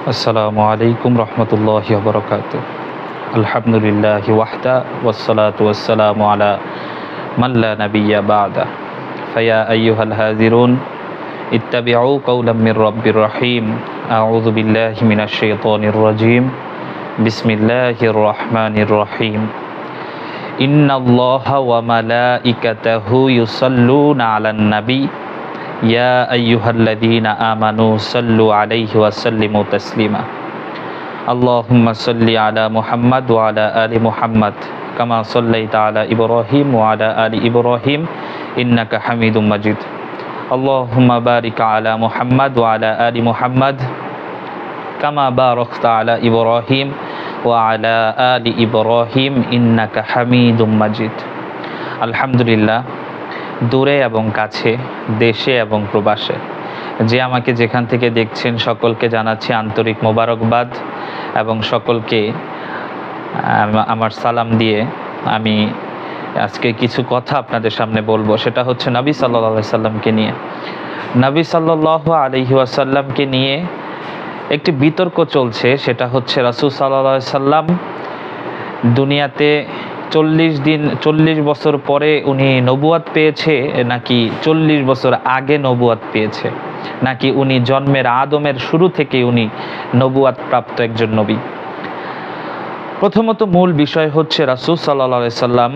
আসসালামু আলাইকুম রহমতুল্লাহি ওয়া বারাকাতুহু। আলহামদুলিল্লাহি ওয়াহদা ওয়াসসালাতু ওয়াসসালামু আলা মান লা নাবিয়্যা বা'দা। ফায়া আইয়ুহাল হাযিরুন ইত্তাবিউ কাওলাম মির রাব্বির রহিম। আউযু বিল্লাহি মিনাশ শাইতানির রাজীম। বিসমিল্লাহির রহমানির রহিম। ইন্নাল্লাহা ওয়া মালাইকাতাহু ইউসাল্লুনা আলান নাবী ইয়া আইয়ুহাল্লাযীনা আমানু সাল্লু আলাইহি ওয়া সাল্লিমু তাসলিমা। আল্লাহুম্মা সাল্লি আলা মুহাম্মাদ ওয়া আলা আলি মুহাম্মাদ কামা সাল্লাইতা আলা ইব্রাহিম ওয়া আলা আলি ইব্রাহিম ইন্নাকা হামিদুম মাজিদ। আল্লাহুম্মা বারিক আলা মুহাম্মাদ ওয়া আলা আলি মুহাম্মাদ কামা বারাকতা আলা ইব্রাহিম ওয়া আলা আলি ইব্রাহিম ইন্নাকা হামিদুম মাজিদ। আলহামদুলিল্লাহ, দূরে এবং কাছে, দেশে এবং প্রবাসে যে আমাকে যেখান থেকে দেখছেন সকলকে জানাচ্ছি আন্তরিক মোবারকবাদ এবং সকলকে আমার সালাম দিয়ে আমি আজকে কিছু কথা আপনাদের সামনে বলবো। সেটা হচ্ছে নবী সাল্লাল্লাহু আলাইহি সাল্লামকে নিয়ে। নবী সাল্লাল্লাহু আলাইহি ওয়াসাল্লামকে নিয়ে একটি বিতর্ক চলছে। সেটা হচ্ছে রাসূল সাল্লাল্লাহু আলাইহি সাল্লাম দুনিয়াতে 40 বছর পরে উনি নবুয়াত পেয়েছে, নাকি 40 বছর আগে নবুয়াত পেয়েছে, নাকি উনি জন্মের আদমের শুরু থেকে উনি নবুয়াত প্রাপ্ত একজন নবী। প্রথমত মূল বিষয় হচ্ছে রাসূল সাল্লাল্লাহু আলাইহি সাল্লাম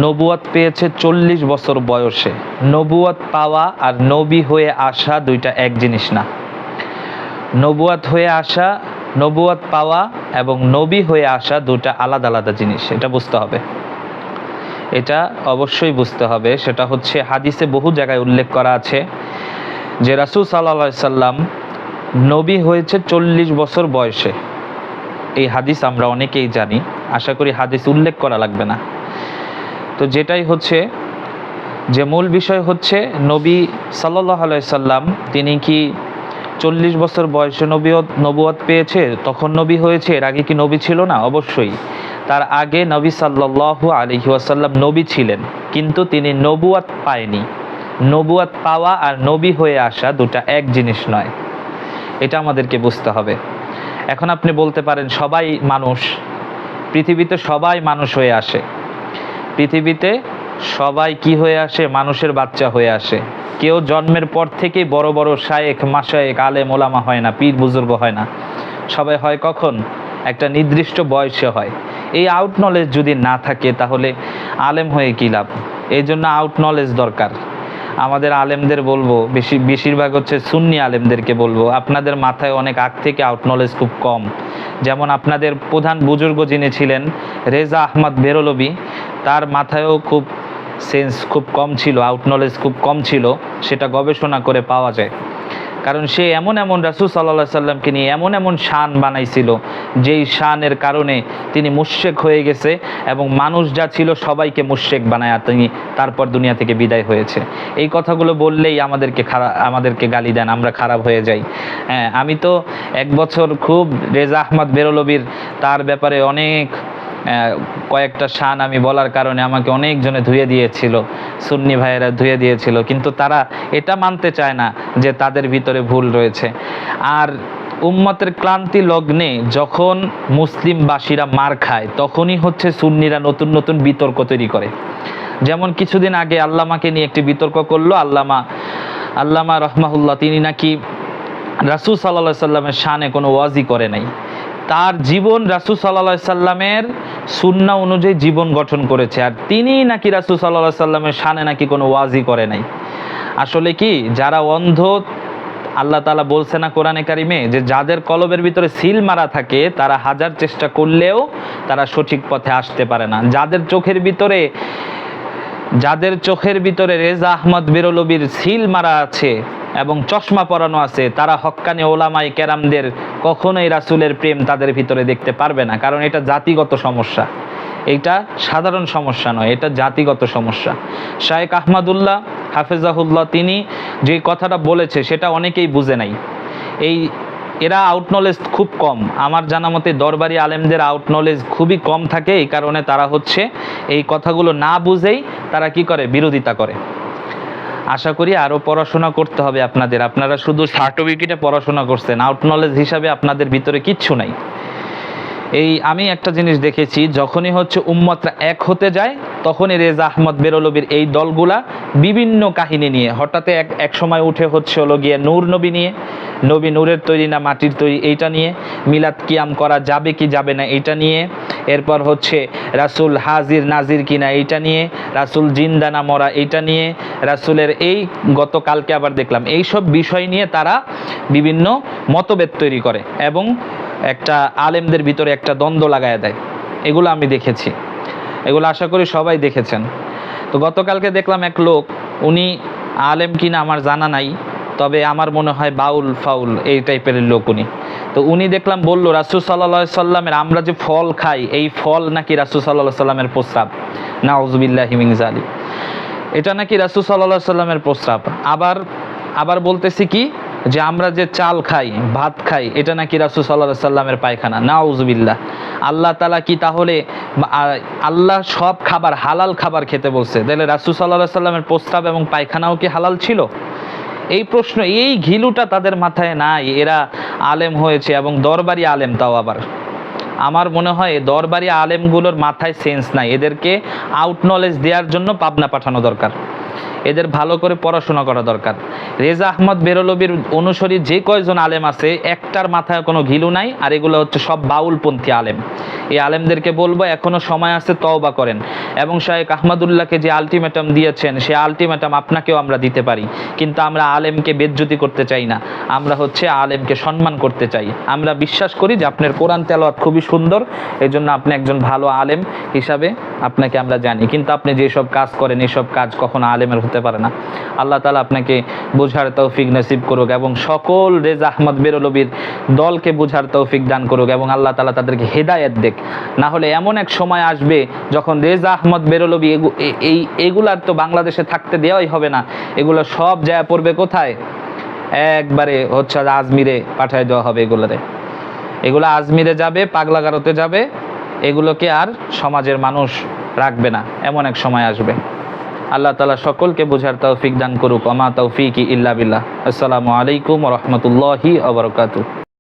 নবুয়াত পেয়েছে 40 বছর বয়সে। নবুয়াত পাওয়া আর নবী হয়ে আসা দুইটা এক জিনিস না। নবুয়াত হয়ে আসা, নবুয়াত পাওয়া এবং নবী হয়ে আসা দুটা আলাদা আলাদা জিনিস, এটা বুঝতে হবে, এটা অবশ্যই বুঝতে হবে। সেটা হচ্ছে হাদিসে বহু জায়গায় উল্লেখ করা আছে যে রাসূল সাল্লাল্লাহু আলাইহি সাল্লাম নবী হয়েছে 40 বছর বয়সে। এই হাদিস আমরা অনেকেই জানি, আশা করি হাদিস উল্লেখ করা লাগবে না। তো যেটাই হচ্ছে যে মূল বিষয় হচ্ছে নবী সাল্লাল্লাহু আলাইহি সাল্লাম তিনি কি 40 বছর বয়সে নবুয়াত পেয়েছে, তখন নবী হয়েছে? এর আগে কি নবী ছিল না? অবশ্যই তার আগে নবী সাল্লাল্লাহু আলাইহি ওয়াসাল্লাম নবী ছিলেন, কিন্তু তিনি নবুয়াত পায়নি। নবুয়াত পাওয়া আর নবী হয়ে আসা দুটা এক জিনিস নয়, এটা আমাদেরকে বুঝতে হবে। এখন আপনি বলতে পারেন সবাই মানুষ, পৃথিবীতে সবাই মানুষ হয়ে আসে, পৃথিবীতে সবাই কি হয়ে আসে? মানুষের বাচ্চা হয়ে আসে। কেউ জন্মের পর থেকেই বড় বড় শায়েখ, মাশায়েখ, আলেম, ওলামা হয় না, পীর বুজুর্গ হয় না। সবাই হয় কখন? একটা নির্দিষ্ট বয়সে হয়। এই আউট নলেজ যদি না থাকে তাহলে আলেম হয়ে কী লাভ? এই জন্য আউট নলেজ দরকার। আমাদের আলেমদের বলবো, বেশিরভাগ হচ্ছে সুন্নি আলেমদেরকে বলবো, আপনাদের মাথায় অনেক আগ থেকে আউট নলেজ খুব কম। যেমন আপনাদের প্রধান বুজুর্গ যিনি ছিলেন রেজা আহমদ বেরলভী, তার মাথায়ও খুব সেন্স খুব কম ছিল, আউট নলেজ খুব কম ছিল, সেটা গবেষণা করে পাওয়া যায়। কারণ সে এমন রাসূল সাল্লাল্লাহু আলাইহি সাল্লামকে নিয়ে এমন শান বানাইছিল, যেই শানের কারণে তিনি মুশরিক হয়ে গেছে এবং মানুষ যা ছিল সবাইকে মুশরিক বানায় তিনি তারপর দুনিয়া থেকে বিদায় হয়েছে। এই কথাগুলো বললেই আমাদেরকে গালি দেন, আমরা খারাপ হয়ে যাই। হ্যাঁ, আমি তো এক বছর খুব রেজা আহমদ বেরলভীর তার ব্যাপারে অনেক কয়েকটা শান আমি বলার কারণে আমাকে অনেকজনে ধুয়ে দিয়েছিল, সুন্নি ভাইয়েরা ধুয়ে দিয়েছিল, কিন্তু তারা এটা মানতে চায় না যে তাদের ভিতরে ভুল রয়েছে। আর উম্মতের ক্লান্তি লগ্নে যখন মুসলিমবাসীরা মার খায়, তখনই হচ্ছে সুন্নিরা নতুন নতুন বিতর্ক তৈরি করে। যেমন কিছুদিন আগে আল্লামাকে নিয়ে একটি বিতর্ক করলো। আল্লামা রহমাহুল্লাহ, তিনি নাকি রাসূল সাল্লাল্লাহু আলাইহি সাল্লামের শানে কোনো ওয়াজি করে নাই। তার জীবন রাসূল সাল্লাল্লাহু আলাইহি সাল্লামের সুন্নাহ অনুযায়ী জীবন গঠন করেছে, আর তিনি নাকি রাসূল সাল্লাল্লাহু আলাইহি সাল্লামের শানে নাকি কোনো ওয়াজি করে নাই। আসলে কি, যারা অন্ধ, আল্লাহ তাআলা বলছে না কোরআনে কারিমে যে যাদের কলবের ভিতরে সিল মারা থাকে তারা হাজার চেষ্টা করলেও তারা সঠিক পথে আসতে পারে না। যাদের চোখের ভিতরে রেজা আহমদ বেরলভীর সিল মারা আছে এবং চশমা পরানো আছে, তারা হক্কানি ওলামায়ে কেরামদের কখনোই রাসূলের প্রেম তাদের ভিতরে দেখতে পারবে না। কারণ এটা জাতিগত সমস্যা, এটা সাধারণ সমস্যা নয়, এটা জাতিগত সমস্যা। শায়েখ আহমদুল্লাহ হাফেজাহুল্লাহ তিনি যে কথাটা বলেছে সেটা অনেকেই বুঝে নাই। এরা আউট নলেজ খুব কম, আমার জানা মতে দরবারি আলেমদের আউট নলেজ খুবই কম থাকে। এই কারণে তারা হচ্ছে এই কথাগুলো না বুঝেই তারা কি করে? বিরোধিতা করে। আশা করি আরও পড়াশোনা করতে হবে আপনাদের। আপনারা শুধু সার্টিফিকেটে পড়াশোনা করছেন, আউট নলেজ হিসাবে আপনাদের ভিতরে কিচ্ছু নাই। আমি একটা জিনিস দেখেছি, যখনই হচ্ছে উম্মতরা এক হতে যায় তখনই রেজা আহমদ বেরলভীর এই দলগুলা বিভিন্ন কাহিনী নিয়ে হঠাৎ এক সময় উঠে হচ্ছে হলো গিয়ে নূর নবী নিয়ে, নবী নূরের তৈরি না মাটির তৈরি এইটা নিয়ে, মিলাদ কিয়াম করা যাবে কি যাবে না এইটা নিয়ে, এরপর হচ্ছে রাসূল হাজির নাজির কিনা এইটা নিয়ে, রাসূল জিন্দা না মরা এইটা নিয়ে, রাসূলের এই গতকালকে আবার দেখলাম এইসব বিষয় নিয়ে তারা বিভিন্ন মতভেদ তৈরি করে এবং একটা আলেমদের ভিতরে একটা দ্বন্দ্ব লাগায় দেয়। এগুলো আমি দেখেছি, এগুলো আশা করি সবাই দেখেছেন। তো গতকালকে দেখলাম এক লোক, উনি আলেম কিনা আমার জানা নাই, তবে আমার মনে হয় বাউল ফাউল এই টাইপের লোক উনি। তো উনি দেখলাম বললো রাসূল সাল্লাল্লাহু আলাইহি সাল্লামের আমরা যে ফল খাই এই ফল নাকি রাসূল সাল্লাল্লাহু আলাইহি সাল্লামের প্রস্রাব। নাউযুবিল্লাহি মিন যালিক, এটা নাকি রাসূল সাল্লাল্লাহু আলাইহি সাল্লামের প্রস্রাব। আবার বলতেছি কি যে আমরা যে চাল খাই ভাত খাই এটা নাকি রাসূল সাল্লাল্লাহু আলাইহি সাল্লামের পায়খানা। নাউযুবিল্লাহ। আল্লাহ তাআলা কি তাহলে আল্লাহ সব খাবার হালাল খাবার খেতে বলছে, তাহলে রাসূল সাল্লাল্লাহু আলাইহি সাল্লামের প্রস্রাব এবং পায়খানাও কি হালাল ছিল? এই প্রশ্ন, এই ঘিলুটা তাদের মাথায় নাই। এরা আলেম হয়েছে এবং দরবারি আলেম, তাও আবার আমার মনে হয় দরবারি আলেমগুলোর মাথায় সেন্স নাই। এদেরকে আউট নলেজ দেওয়ার জন্য পাবনা পাঠানো দরকার, এদের ভালো করে পড়াশোনা করা দরকার। রেজা আহমদ বেরলভীর অনুসারী যে কয়জন আলেম আছে একটার মাথায় কোনো ঘিলু নাই, আর এগুলো হচ্ছে সব বাউলপন্থী আলেম। এই আলেমদেরকে বলবো এখনো সময় আছে, তওবা করেন। এবং শায়েখ আহমদুল্লাহকে যে আলটিমেটাম দিয়েছেন সে আলটিমেটাম আপনাকেও আমরা দিতে পারি, কিন্তু আমরা আলেমকে বেজ্জতি করতে চাই না, আমরা হচ্ছে আলেমকে সম্মান করতে চাই। আমরা বিশ্বাস করি যে আপনার কোরআন তেলাওয়াত খুবই সুন্দর, এই জন্য আপনি একজন ভালো আলেম হিসাবে আপনাকে আমরা জানি, কিন্তু আপনি যেসব কাজ করেন এসব কাজ কখনো আলেমের হতে পারে না। আল্লাহ তাআলা আপনাকে বোঝার তৌফিক নসিব করুক এবং সকল রেজা আহমদ বেরলভীর দলকে বোঝার তৌফিক দান করুক এবং আল্লাহ তাআলা তাদেরকে হেদায়েত দেখ। না হলে এমন এক সময় আসবে যখন রেজা আহমদ বেরলভী এগুলার তো বাংলাদেশে থাকতে দেওয়াই হবে না, এগুলো সব যায় পড়বে কোথায়? একবারে হচ্ছে আজমিরে পাঠায় দেওয়া হবে। এগুলো আজমিরে যাবে, পাগলাগারোতে যাবে, এগুলোকে আর সমাজের মানুষ রাখবে না, এমন এক সময় আসবে। আল্লাহ তাআলা সকলকে বোঝার তৌফিক দান করুক। ওমা তৌফিকি ইল্লা বিল্লাহ। আসসালামু আলাইকুম ওয়া রাহমাতুল্লাহি ওয়া বারাকাতুহু।